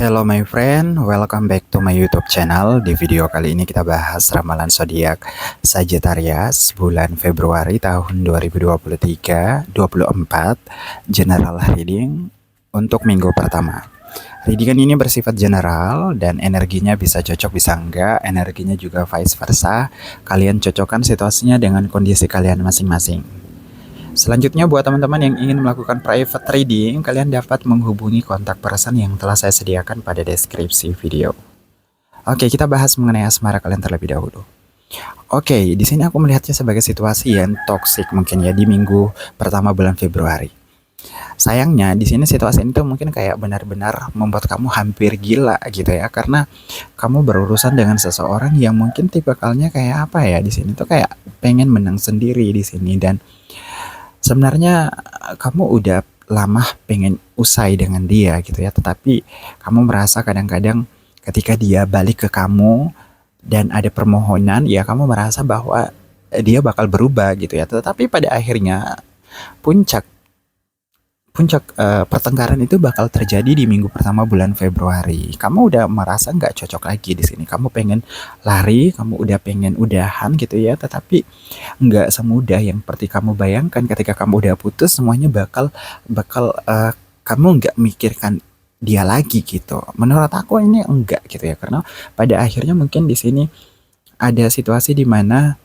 Hello my friend, welcome back to my YouTube channel. Di video kali ini kita bahas ramalan zodiak Sagittarius bulan Februari tahun 2023 24 general reading untuk minggu pertama. Readingan ini bersifat general dan energinya bisa cocok bisa enggak, energinya juga vice versa. Kalian cocokkan situasinya dengan kondisi kalian masing-masing. Selanjutnya buat teman-teman yang ingin melakukan private reading, kalian dapat menghubungi kontak person yang telah saya sediakan pada deskripsi video. Oke, kita bahas mengenai asmara kalian terlebih dahulu. Oke, di sini aku melihatnya sebagai situasi yang toksik mungkin ya di minggu pertama bulan Februari. Sayangnya di sini situasi ini tuh mungkin kayak benar-benar membuat kamu hampir gila gitu ya, karena kamu berurusan dengan seseorang yang mungkin tipikalnya kayak apa ya, di sini tuh kayak pengen menang sendiri di sini. Dan sebenarnya kamu udah lama pengen usai dengan dia gitu ya, tetapi kamu merasa kadang-kadang ketika dia balik ke kamu dan ada permohonan, ya kamu merasa bahwa dia bakal berubah gitu ya. Tetapi pada akhirnya puncak pertengkaran itu bakal terjadi di minggu pertama bulan Februari. Kamu udah merasa nggak cocok lagi di sini. Kamu pengen lari, kamu udah pengen udahan gitu ya. Tetapi nggak semudah yang seperti kamu bayangkan. Ketika kamu udah putus, semuanya bakal kamu nggak mikirkan dia lagi gitu. Menurut aku ini enggak gitu ya. Karena pada akhirnya mungkin di sini ada situasi di mana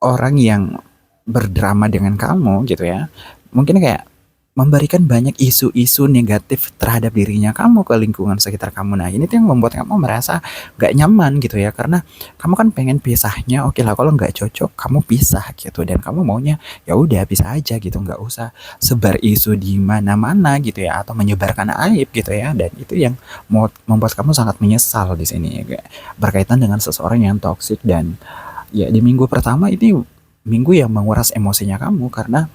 orang yang berdrama dengan kamu gitu ya, mungkin kayak memberikan banyak isu-isu negatif terhadap dirinya kamu ke lingkungan sekitar kamu. Nah ini tuh yang membuat kamu merasa gak nyaman gitu ya, karena kamu kan pengen pisahnya. Oke lah, kalau nggak cocok kamu pisah gitu, dan kamu maunya ya udah pisah aja gitu, nggak usah sebar isu di mana-mana gitu ya, atau menyebarkan aib gitu ya. Dan itu yang membuat kamu sangat menyesal di sini ya, berkaitan dengan seseorang yang toksik. Dan ya di minggu pertama ini minggu yang menguras emosinya kamu, karena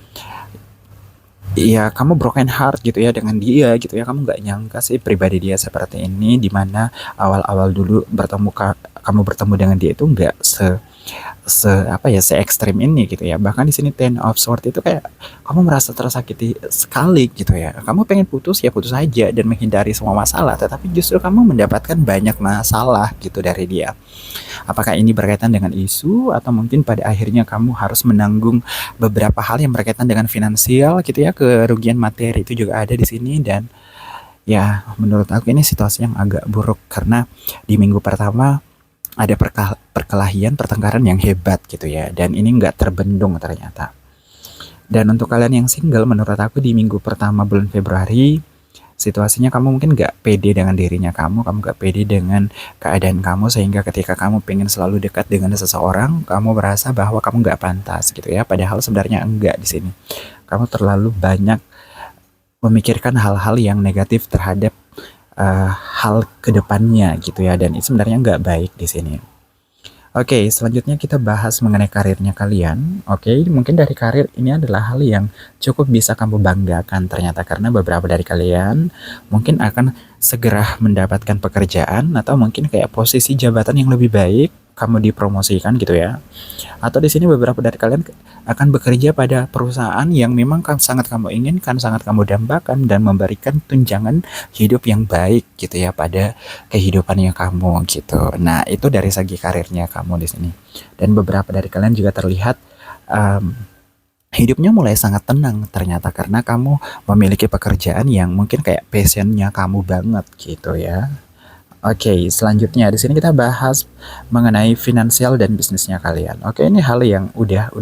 iya, kamu broken heart gitu ya dengan dia gitu ya. Kamu nggak nyangka sih pribadi dia seperti ini, dimana awal-awal dulu kamu bertemu dengan dia itu nggak se ekstrim ini gitu ya. Bahkan di sini Ten of Swords itu kayak kamu merasa tersakiti sekali gitu ya. Kamu pengen putus ya putus aja dan menghindari semua masalah, tetapi justru kamu mendapatkan banyak masalah gitu dari dia. Apakah ini berkaitan dengan isu, atau mungkin pada akhirnya kamu harus menanggung beberapa hal yang berkaitan dengan finansial gitu ya, kerugian materi itu juga ada di sini. Dan ya menurut aku ini situasi yang agak buruk, karena di minggu pertama ada perkelahian, pertengkaran yang hebat gitu ya, dan ini nggak terbendung ternyata. Dan untuk kalian yang single, menurut aku di minggu pertama bulan Februari situasinya kamu mungkin nggak pede dengan dirinya kamu nggak pede dengan keadaan kamu, sehingga ketika kamu pengen selalu dekat dengan seseorang, kamu merasa bahwa kamu nggak pantas gitu ya, padahal sebenarnya enggak. Di sini kamu terlalu banyak memikirkan hal-hal yang negatif terhadap hal kedepannya gitu ya, dan itu sebenarnya nggak baik di sini. Oke, selanjutnya kita bahas mengenai karirnya kalian. Oke, mungkin dari karir ini adalah hal yang cukup bisa kamu banggakan ternyata, karena beberapa dari kalian mungkin akan segera mendapatkan pekerjaan, atau mungkin kayak posisi jabatan yang lebih baik, kamu dipromosikan gitu ya. Atau di sini beberapa dari kalian akan bekerja pada perusahaan yang memang sangat kamu inginkan, sangat kamu dambakan, dan memberikan tunjangan hidup yang baik gitu ya pada kehidupannya kamu gitu. Nah, itu dari segi karirnya kamu di sini. Dan beberapa dari kalian juga terlihat hidupnya mulai sangat tenang ternyata, karena kamu memiliki pekerjaan yang mungkin kayak passionnya kamu banget gitu ya. Oke, selanjutnya di sini kita bahas mengenai finansial dan bisnisnya kalian. Oke, ini hal yang udah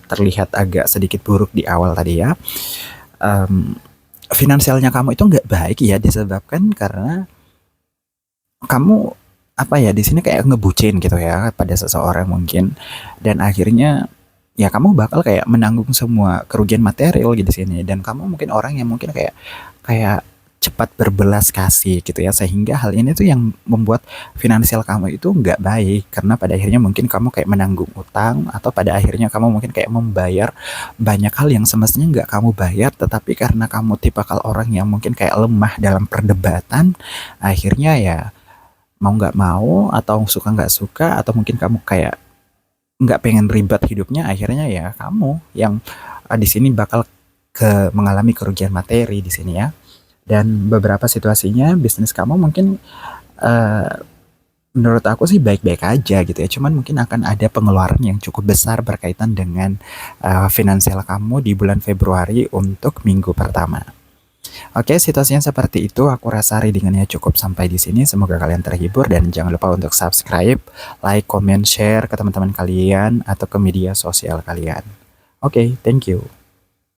terlihat agak sedikit buruk di awal tadi ya. Finansialnya kamu itu nggak baik ya, disebabkan karena kamu apa ya, di sini kayak ngebucin gitu ya pada seseorang mungkin, dan akhirnya ya kamu bakal kayak menanggung semua kerugian material gitu di sini. Dan kamu mungkin orang yang mungkin kayak cepat berbelas kasih gitu ya, sehingga hal ini tuh yang membuat finansial kamu itu nggak baik, karena pada akhirnya mungkin kamu kayak menanggung utang, atau pada akhirnya kamu mungkin kayak membayar banyak hal yang semestinya nggak kamu bayar, tetapi karena kamu tipikal orang yang mungkin kayak lemah dalam perdebatan, akhirnya ya mau nggak mau, atau suka nggak suka, atau mungkin kamu kayak nggak pengen ribet hidupnya, akhirnya ya kamu yang di sini bakal mengalami kerugian materi di sini ya. Dan beberapa situasinya bisnis kamu mungkin eh, menurut aku sih baik-baik aja gitu ya. Cuman mungkin akan ada pengeluaran yang cukup besar berkaitan dengan finansial kamu di bulan Februari untuk minggu pertama. Oke, situasinya seperti itu. Aku rasa readingannya cukup sampai di sini. Semoga kalian terhibur dan jangan lupa untuk subscribe, like, comment, share ke teman-teman kalian atau ke media sosial kalian. Oke, thank you.